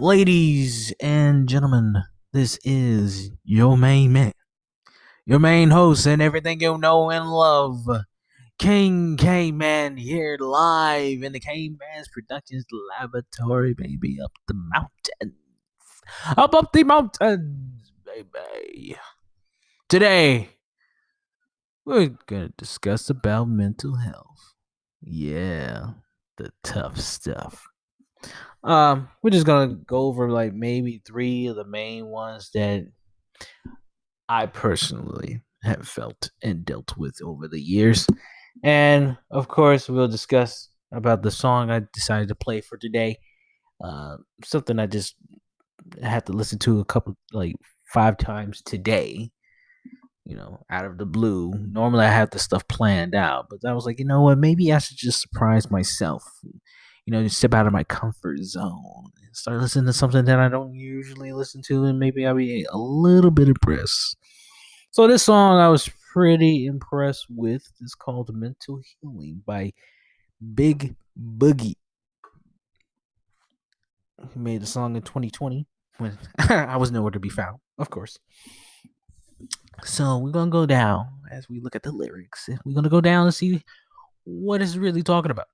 Ladies and gentlemen, this is your main man, your main host, and everything you know and love. King Kman here live in the Kman's Productions Laboratory, baby, up the mountains. Up the mountains, baby. Today, we're gonna discuss about mental health. Yeah, the tough stuff. We're just gonna go over like maybe three of the main ones that I personally have felt and dealt with over the years. And of course, we'll discuss about the song I decided to play for today. Something I just had to listen to a couple, like 5 times today, out of the blue. Normally, I have the stuff planned out, but I was like, you know what? Maybe I should just surprise myself. Just step out of my comfort zone and start listening to something that I don't usually listen to, and maybe I'll be a little bit impressed. So this song I was pretty impressed with. It's called "Mental Healing" by Big Boogie. He made the song in 2020 when I was nowhere to be found, of course. So we're gonna go down as we look at the lyrics. We're gonna go down and see what it's really talking about.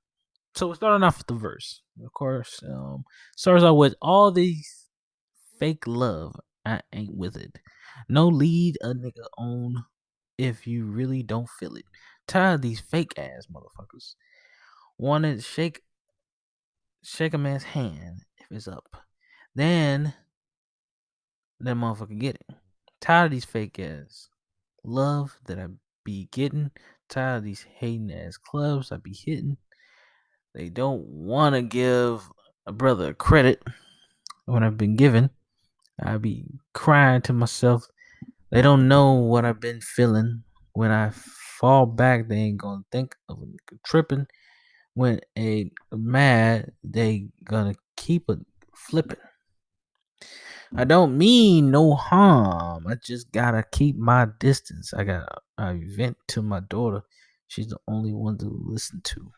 So we're starting off with the verse. Of course, starts out with all these fake love. I ain't with it. No lead a nigga on if you really don't feel it. Tired of these fake ass motherfuckers. Wanna shake a man's hand if it's up. Then that motherfucker get it. Tired of these fake ass love that I be getting. Tired of these hating ass clubs I be hitting. They don't want to give a brother credit when I've been given. I be crying to myself. They don't know what I've been feeling. When I fall back, they ain't gonna think of a nigga tripping. When a mad, they gonna keep it flipping. I don't mean no harm. I just gotta keep my distance. I vent to my daughter. She's the only one to listen to.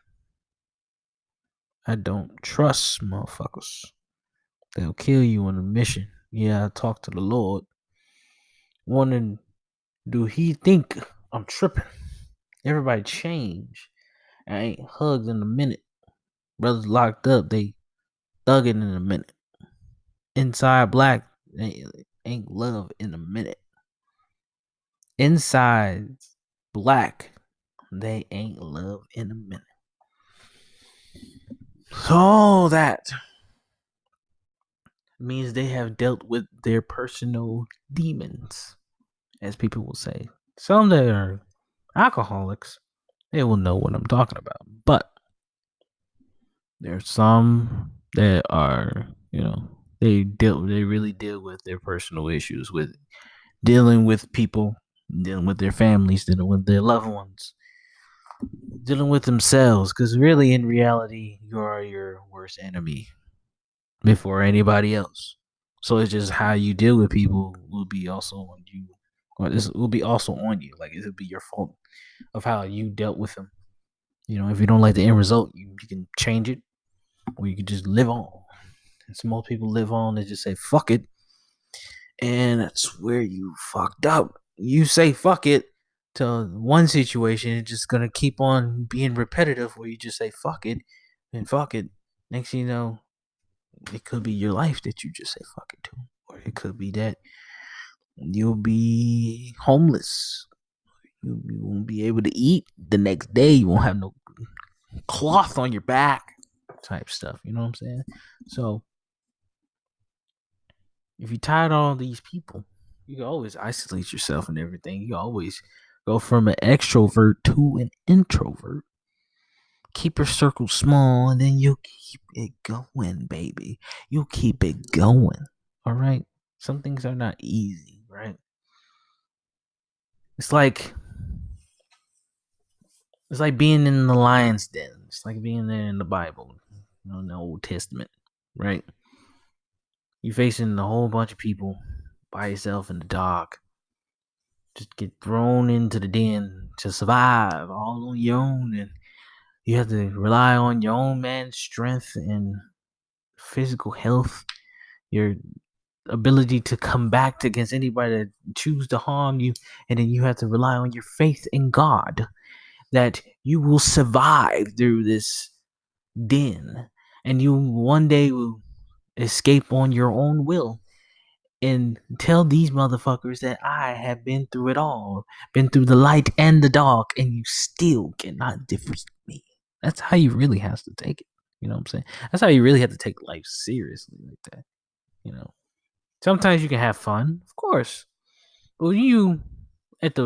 I don't trust motherfuckers. They'll kill you on a mission. Yeah, I talk to the Lord. Wondering, do he think I'm tripping? Everybody change. I ain't hugged in a minute. Brothers locked up, they thugging in a minute. Inside black, they ain't love in a minute. Inside black, they ain't love in a minute. So that means they have dealt with their personal demons, as people will say. Some that are alcoholics, they will know what I'm talking about. But there's some that are, they really deal with their personal issues, with dealing with people, dealing with their families, dealing with their loved ones, dealing with themselves. Because really, in reality, you are your worst enemy before anybody else. So it's just how you deal with people will be also on you, or this will be also on you. Like it'll be your fault of how you dealt with them. If you don't like the end result, you can change it, or you can just live on. And so most people live on and just say fuck it, and that's where you fucked up. You say fuck it to one situation, it's just gonna keep on being repetitive. Where you just say fuck it and fuck it. Next thing you know, it could be your life that you just say fuck it to, or it could be that you'll be homeless. You won't be able to eat the next day. You won't have no cloth on your back, type stuff. You know what I'm saying? So if you're tired of all these people, you can always isolate yourself and everything. You can always go from an extrovert to an introvert. Keep your circle small, and then you'll keep it going, baby. You'll keep it going. All right. Some things are not easy, right? It's like being in the lion's den. It's like being there in the Bible, in the Old Testament, right? You're facing a whole bunch of people by yourself in the dark. Just get thrown into the den to survive all on your own, and you have to rely on your own man's strength and physical health. your ability to come back against anybody that choose to harm you, and then you have to rely on your faith in God that you will survive through this den, and you one day will escape on your own will and tell these motherfuckers that I have been through it all, been through the light and the dark, and you still cannot defeat me. That's how you really have to take it. You know what I'm saying? That's how you really have to take life seriously like that. You know, sometimes you can have fun, of course, but when you at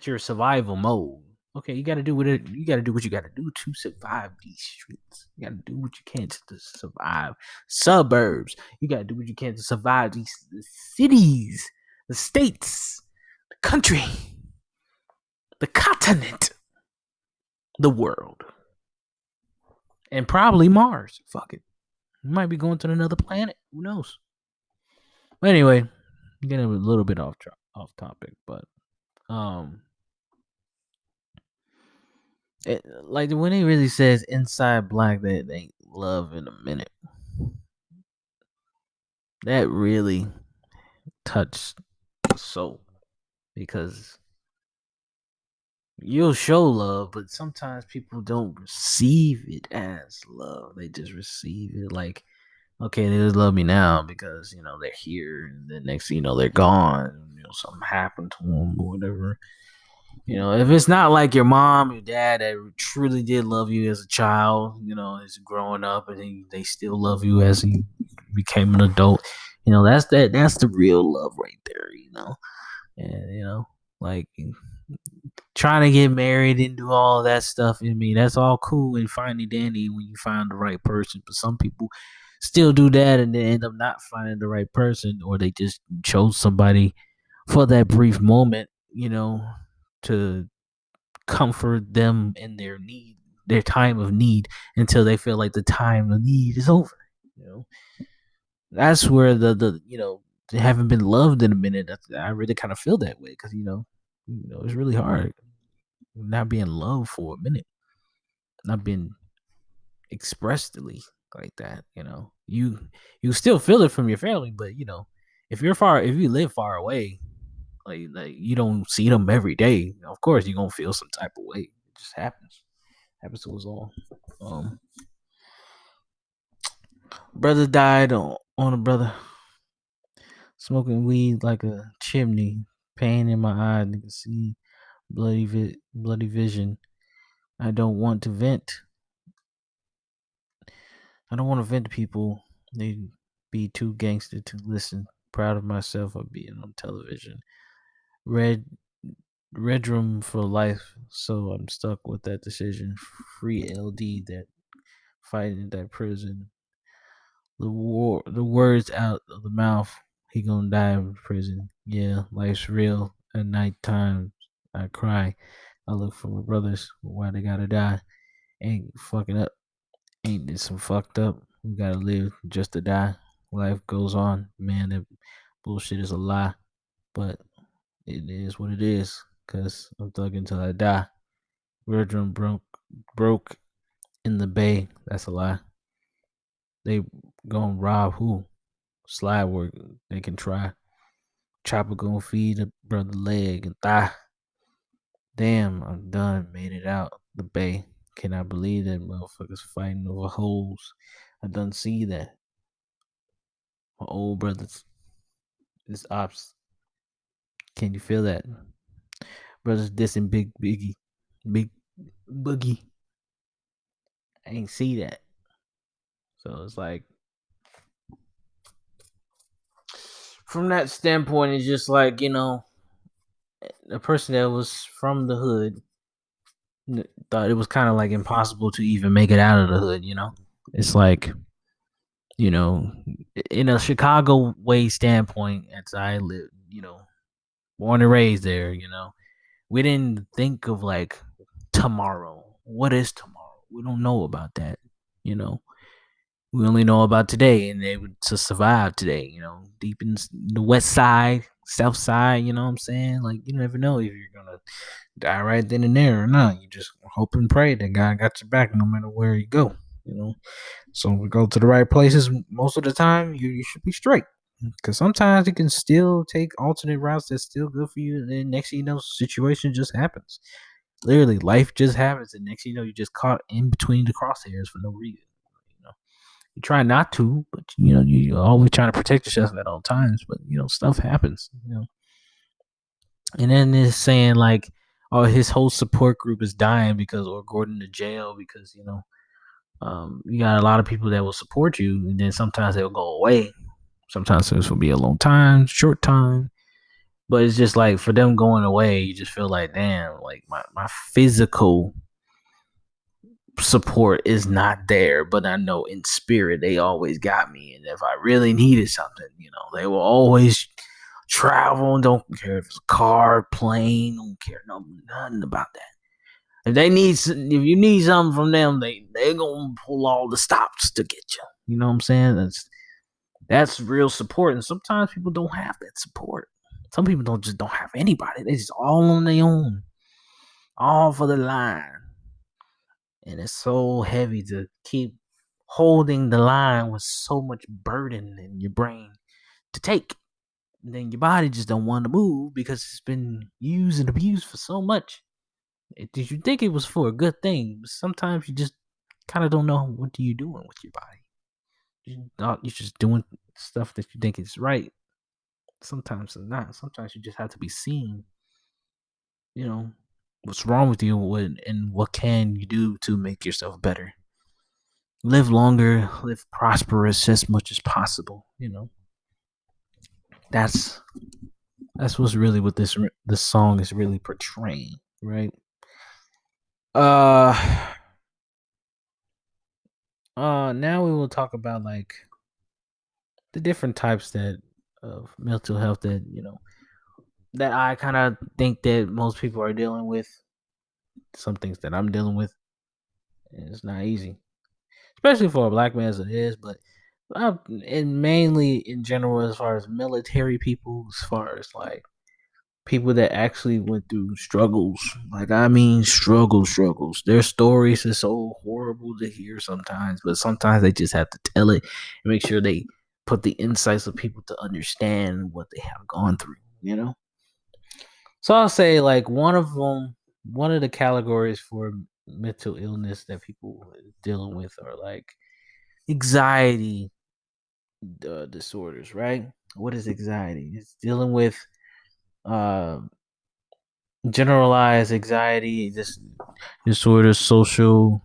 your survival mode, okay, you got to do what you got to do what you got to do to survive these streets. You got to do what you can to survive suburbs. You got to do what you can to survive these the cities, the states, the country, the continent, the world, and probably Mars. Fuck it, you might be going to another planet. Who knows? But anyway, getting a little bit off topic, but um like when he really says inside black that ain't love in a minute, that really touched the soul because you'll show love, but sometimes people don't receive it as love. They just receive it like, okay, they just love me now because they're here, and then next thing you know they're gone. Something happened to them or whatever. If it's not like your mom, your dad that truly did love you as a child, as growing up, and they still love you as you became an adult, that's the real love right there. And like trying to get married and do all that stuff. I mean, that's all cool and fine and dandy when you find the right person, but some people still do that and they end up not finding the right person, or they just chose somebody for that brief moment, to comfort them in their time of need, until they feel like the time of need is over. You know, that's where the they haven't been loved in a minute. I really kind of feel that way because it's really hard not being loved for a minute, not being expressly like that. You still feel it from your family, but if you live far away, like you don't see them every day, of course you're gonna feel some type of way. It just happens to us all. Um, brother died on a brother smoking weed like a chimney, pain in my eye, nigga see bloody vision. I don't want to vent. I don't want to vent to people. They be too gangster to listen. Proud of myself of being on television. Red Red room for life, so I'm stuck with that decision. Free LD that fighting in that prison. The words out of the mouth. He gonna die in prison. Yeah, life's real. At night time, I cry. I look for my brothers. Why they gotta die? Ain't fucking up. Ain't this some fucked up? We gotta live just to die. Life goes on. Man, that bullshit is a lie. But it is what it is. Cause I'm thugging until I die. Virgin broke in the bay. That's a lie. They gonna rob who? Slide work. They can try. Chopper gonna feed a brother leg and thigh. Damn, I'm done. Made it out the bay. Can I believe that motherfuckers fighting over holes? I done see that. My old brothers is ops. Can you feel that? Brothers dissing big boogie. I ain't see that. So it's like from that standpoint, it's just like a person that was from the hood thought it was kind of like impossible to even make it out of the hood. It's like you know, in a Chicago way standpoint, as I live, born and raised there, we didn't think of like tomorrow. What is tomorrow? We don't know about that. You know, we only know about today and able to survive today. Deep in the west side, south side. You know what I'm saying? Like you never know if you're gonna die right then and there or not. You just hope and pray that God got your back no matter where you go. You know, so we go to the right places most of the time. You should be straight. Because sometimes it can still take alternate routes that's still good for you, and then next thing you know, situation just happens. Literally, life just happens, and next thing you know, you're just caught in between the crosshairs for no reason. You know, you try not to, but you're always trying to protect yourself at all times. But stuff happens. And then it's saying like, oh, his whole support group is dying because, or Gordon to jail because you got a lot of people that will support you, and then sometimes they'll go away. Sometimes this will be a long time, short time. But it's just like for them going away, you just feel like, damn, like my physical support is not there, but I know in spirit they always got me. And if I really needed something, they will always travel. Don't care if it's a car, plane, don't care nothing about that. If you need something from them, they gonna pull all the stops to get you. You know what I'm saying? That's real support, and sometimes people don't have that support. Some people don't have anybody. They just all on their own, all for the line, and it's so heavy to keep holding the line with so much burden in your brain to take. And then your body just don't want to move because it's been used and abused for so much. Did you think it was for a good thing? But sometimes you just kind of don't know what are you doing with your body. You're just doing stuff that you think is right. Sometimes it's not. Sometimes you just have to be seen. What's wrong with you, and what can you do to make yourself better? Live longer, live prosperous as much as possible. That's that's what's really what this song is really portraying, right? Uh, now we will talk about like the different types that of mental health that that I kind of think that most people are dealing with. Some things that I'm dealing with, and it's not easy, especially for a black man as it is. But and mainly in general, as far as military people, as far as like people that actually went through struggles, like I mean struggles. Their stories is so horrible to hear sometimes, but sometimes they just have to tell it and make sure they put the insights of people to understand what they have gone through. So I'll say like one of the categories for mental illness that people are dealing with are like anxiety disorders, right? What is anxiety? It's dealing with uh, generalized anxiety, this disorder, bias,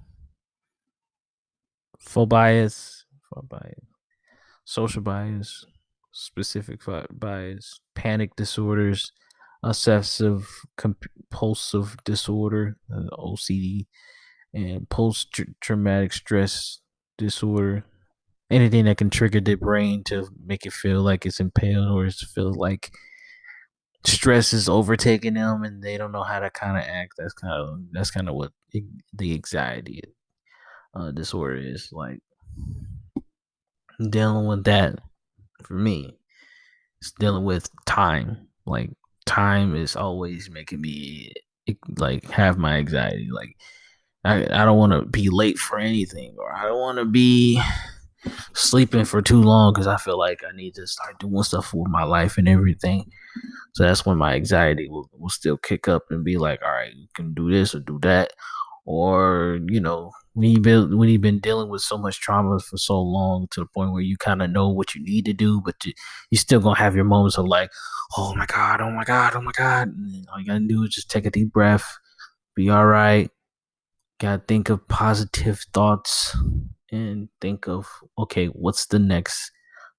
social bias, specific bias, panic disorders, obsessive compulsive disorder, OCD, and post traumatic stress disorder. Anything that can trigger the brain to make it feel like it's impaled or it feels like stress is overtaking them and they don't know how to kind of act. That's kind of what the anxiety disorder is like. Dealing with that for me, it's dealing with time. Like time is always making me like have my anxiety. Like I don't want to be late for anything, or I don't want to be sleeping for too long because I feel like I need to start doing stuff with my life and everything. So that's when my anxiety will still kick up and be like, all right, you can do this or do that. Or, when you've been dealing with so much trauma for so long to the point where you kind of know what you need to do, but you still gonna have your moments of like, oh my God, oh my God, oh my God. And all you gotta do is just take a deep breath, be all right. Gotta think of positive thoughts and think of, okay, what's the next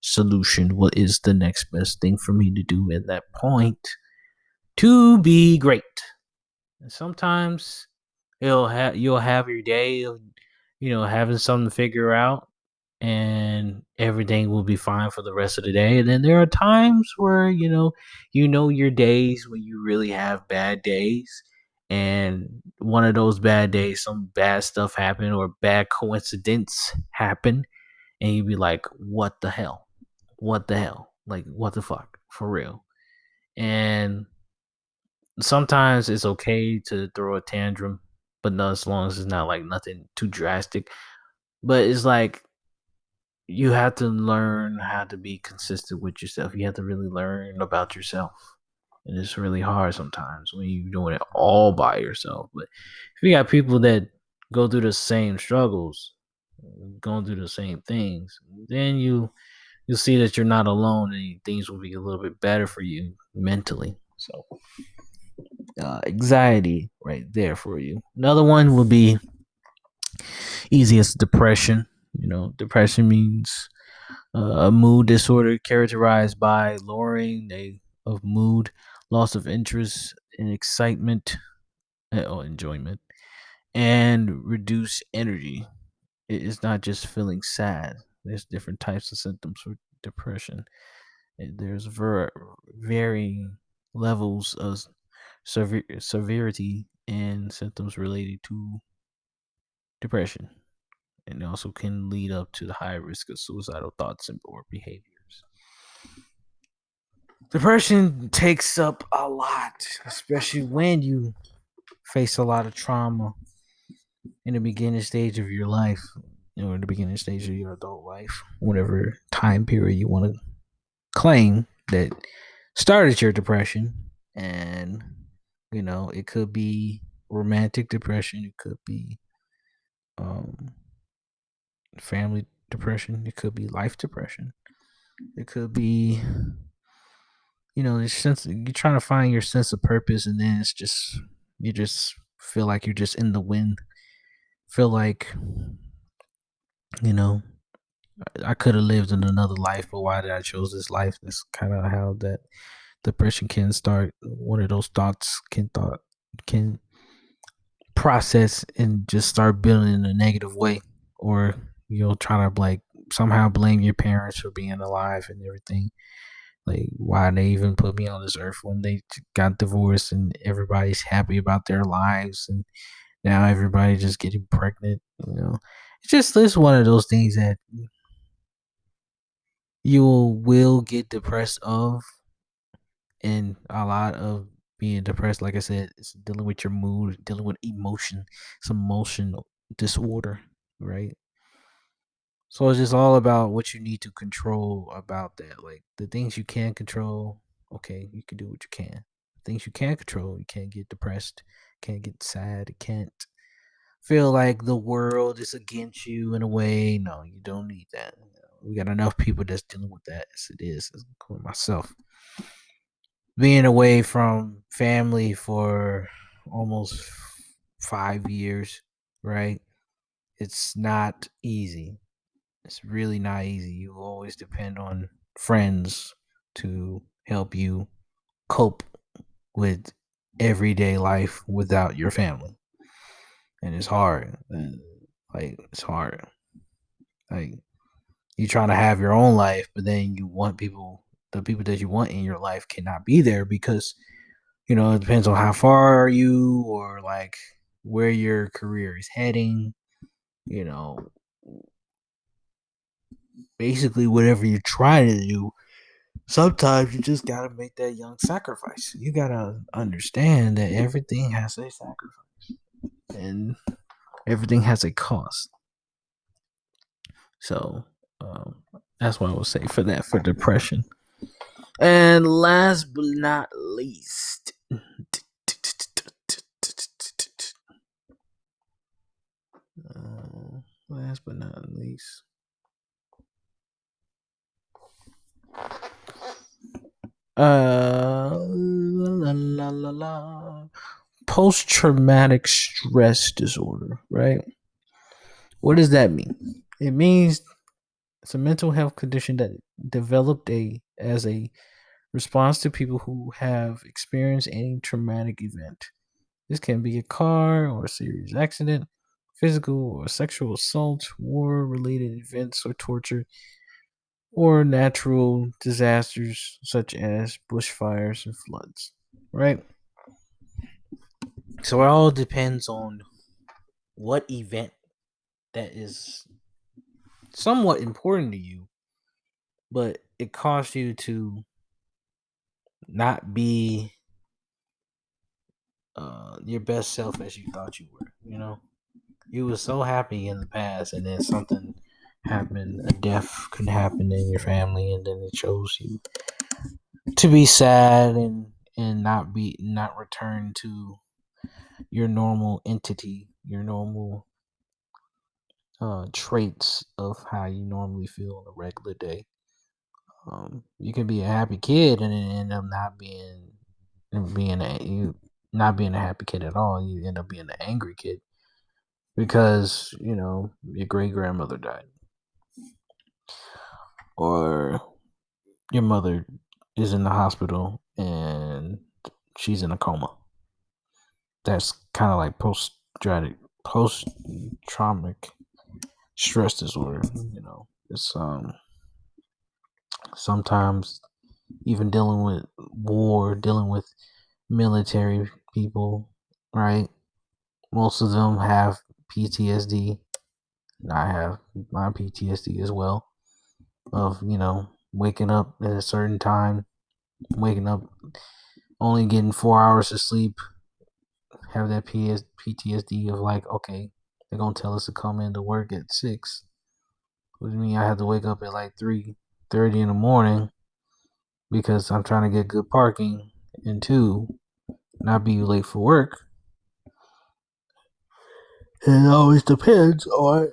solution? What is the next best thing for me to do at that point to be great? And sometimes you'll have your day of having something to figure out, and everything will be fine for the rest of the day. And then there are times where your days when you really have bad days, and one of those bad days some bad stuff happen or bad coincidence happen, and you be like, what the hell, like what the fuck, for real. And sometimes it's okay to throw a tantrum, but not as long as it's not like nothing too drastic. But it's like you have to learn how to be consistent with yourself. You have to really learn about yourself. And it's really hard sometimes when you're doing it all by yourself. But if you got people that go through the same struggles, going through the same things, then you'll see that you're not alone and things will be a little bit better for you mentally. So anxiety right there for you. Another one would be easiest depression. Depression means a mood disorder characterized by of mood, loss of interest and excitement or enjoyment, and reduced energy. It's not just feeling sad. There's different types of symptoms for depression. There's varying levels of severity and symptoms related to depression, and also can lead up to the high risk of suicidal thoughts or behaviors. Depression takes up a lot, especially when you face a lot of trauma in the beginning stage of your life, in the beginning stage of your adult life, whatever time period you want to claim that started your depression. And, it could be romantic depression, it could be um, family depression, it could be life depression, it could be this sense you're trying to find your sense of purpose, and then it's just you just feel like you're just in the wind. Feel like you know I could have lived in another life, but why did I choose this life? That's kind of how that depression can start. One of those thoughts can process and just start building in a negative way, or you'll try to like somehow blame your parents for being alive and everything. Like, why they even put me on this earth when they got divorced and everybody's happy about their lives, and now everybody just getting pregnant. It's one of those things that you will get depressed of, and a lot of being depressed, like I said, is dealing with your mood, dealing with emotion, some emotional disorder, right? So it's just all about what you need to control about that. Like the things you can control, okay, you can do what you can. Things you can't control, you can't get depressed, can't get sad, you can't feel like the world is against you in a way. No, you don't need that. We got enough people that's dealing with that as it is, including myself. Being away from family for almost 5 years, right? It's not easy. It's really not easy. You always depend on friends to help you cope with everyday life without your family. And it's hard. Like, it's hard. Like, you trying to have your own life, but then the people that you want in your life cannot be there because, it depends on how far are you, or like where your career is heading, you know, basically whatever you're trying to do. Sometimes you just gotta make that young sacrifice. You gotta understand that everything has a sacrifice and everything has a cost. So that's what I would say for that, for depression. And last but not least, last but not least, post traumatic stress disorder, right? What does that mean? It means it's a mental health condition that developed as a response to people who have experienced any traumatic event. This can be a car or a serious accident, physical or sexual assault, war related events or torture, or natural disasters such as bushfires and floods. Right? So it all depends on what event that is somewhat important to you, but it caused you to not be your best self as you thought you were. You was so happy in the past, and then something happened, a death could happen in your family, and then it chose you to be sad and not return to your normal entity, your normal traits of how you normally feel on a regular day. You can be a happy kid and then end up not being a happy kid at all. You end up being an angry kid because your great grandmother died, or your mother is in the hospital and she's in a coma. That's kind of like post traumatic stress disorder. It's sometimes even dealing with war, dealing with military people, right? Most of them have PTSD. I have my PTSD as well of, waking up at a certain time, waking up only getting 4 hours of sleep, have that PTSD of like, okay, they're going to tell us to come into work at 6. Which means I have to wake up at like 3:30 in the morning because I'm trying to get good parking, and 2, not be late for work. And it always depends on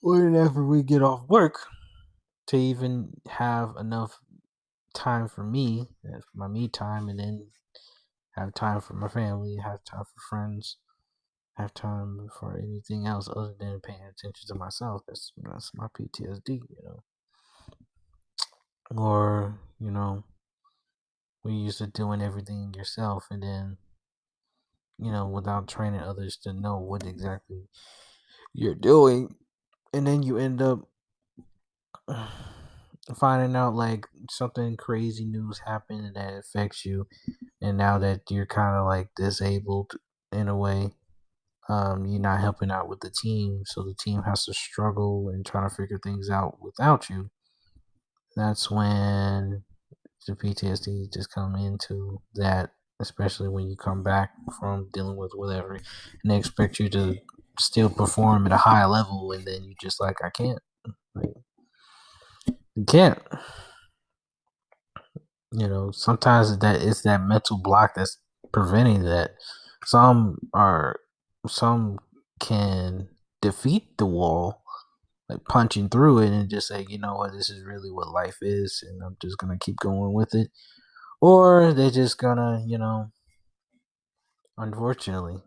whenever we get off work to even have enough time for me, for my me time, and then have time for my family, have time for friends, have time for anything else other than paying attention to myself. That's my PTSD, Or, we used to doing everything yourself, and then, without training others to know what exactly you're doing, and then you end up finding out like something crazy news happened that affects you, and now that you're kind of like disabled in a way, you're not helping out with the team, so the team has to struggle and try to figure things out without you. That's when the PTSD just come into that, especially when you come back from dealing with whatever, and they expect you to still perform at a high level, and then you just like, I can't. Like, you can't. Sometimes that it's that mental block that's preventing that. Some are some can defeat the wall, like punching through it and just say, you know what, this is really what life is, and I'm just gonna keep going with it. Or they're just gonna, unfortunately,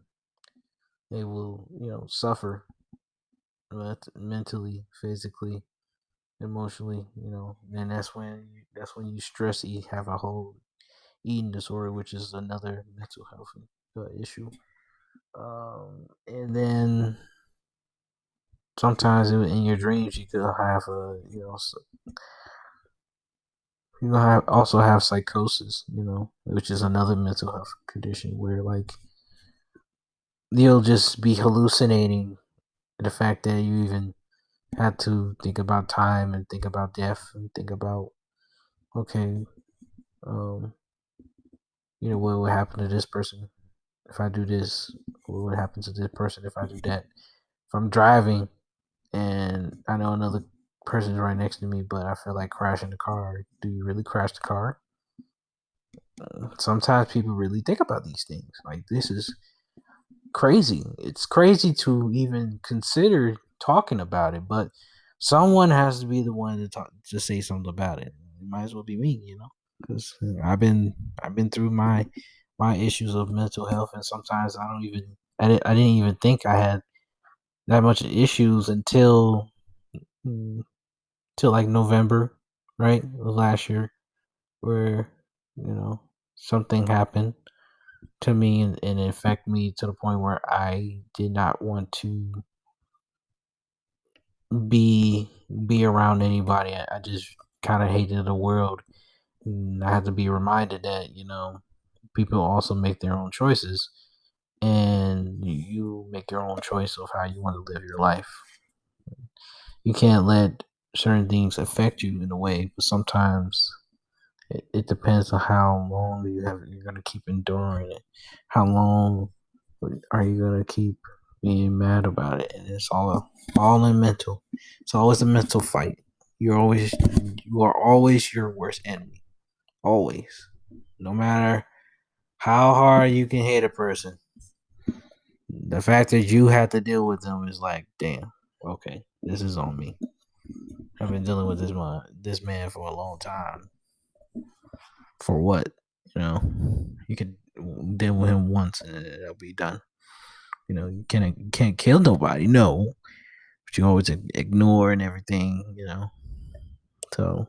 they will, suffer mentally, physically, emotionally, and that's when you stress eat, have a whole eating disorder, which is another mental health issue. And then sometimes in your dreams you could have you have also have psychosis, which is another mental health condition where like you'll just be hallucinating the fact that you even had to think about time and think about death and think about, okay, um, what would happen to this person if I do this? What would happen to this person if I do that? If I'm driving and I know another person's right next to me, but I feel like crashing the car, do you really crash the car? Sometimes people really think about these things. Like, this is crazy. It's crazy to even consider talking about it, but someone has to be the one to say something about it. It might as well be me, because I've been through my issues of mental health, and sometimes I didn't even think I had that much issues mm, until like November, right, of last year, where something happened to me, and it affected me to the point where I did not want to be around anybody. I just kind of hated the world. And I had to be reminded that people also make their own choices, and you make your own choice of how you want to live your life. You can't let certain things affect you in a way, but sometimes it depends on how long you're going to keep enduring it, how long But are you gonna keep being mad about it? And it's all in mental. It's always a mental fight. You are always your worst enemy. Always. No matter how hard you can hate a person, the fact that you have to deal with them is like, damn, okay, this is on me. I've been dealing with this man for a long time. For what? You could deal with him once and it'll be done. You can't kill nobody, no, but you always ignore and everything. So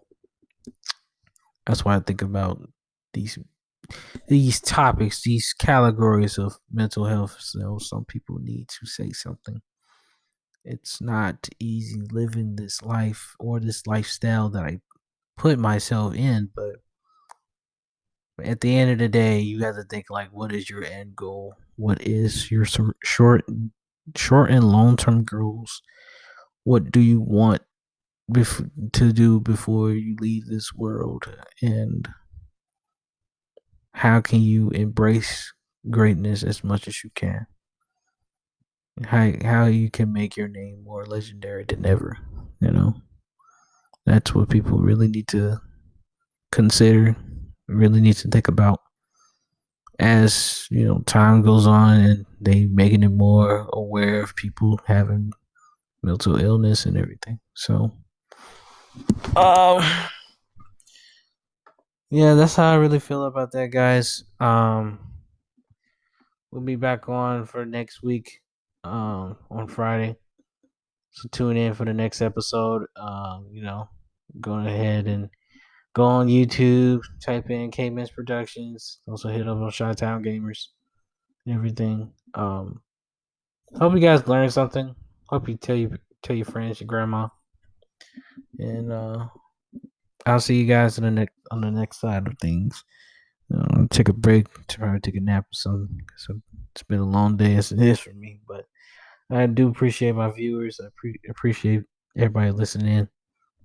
that's why I think about these these topics, these categories of mental health. So some people need to say something. It's not easy living this life or this lifestyle that I put myself in, but at the end of the day, you have to think like, what is your end goal? What is your short and long term goals? What do you want to do before you leave this world? And how can you embrace greatness as much as you can? How you can make your name more legendary than ever? You know, that's what people really need to consider. Really need to think about as time goes on and they making it more aware of people having mental illness and everything. So, um, yeah, that's how I really feel about that, guys. We'll be back on for next week, on Friday. So tune in for the next episode. Going ahead and go on YouTube, type in Kman's Productions. Also hit up on Chi-Town Gamers and everything. Hope you guys learned something. Hope you tell your friends, your grandma, and I'll see you guys on the next side of things. Take a break, try to take a nap or something. So it's been a long day as it is for me, but I do appreciate my viewers. I appreciate everybody listening in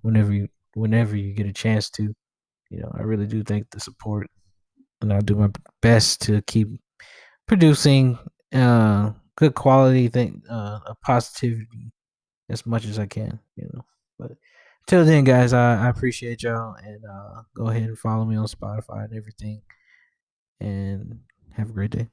whenever you get a chance to. I really do thank the support, and I'll do my best to keep producing good quality thing, positivity as much as I can. But till then, guys, I appreciate y'all, and go ahead and follow me on Spotify and everything, and have a great day.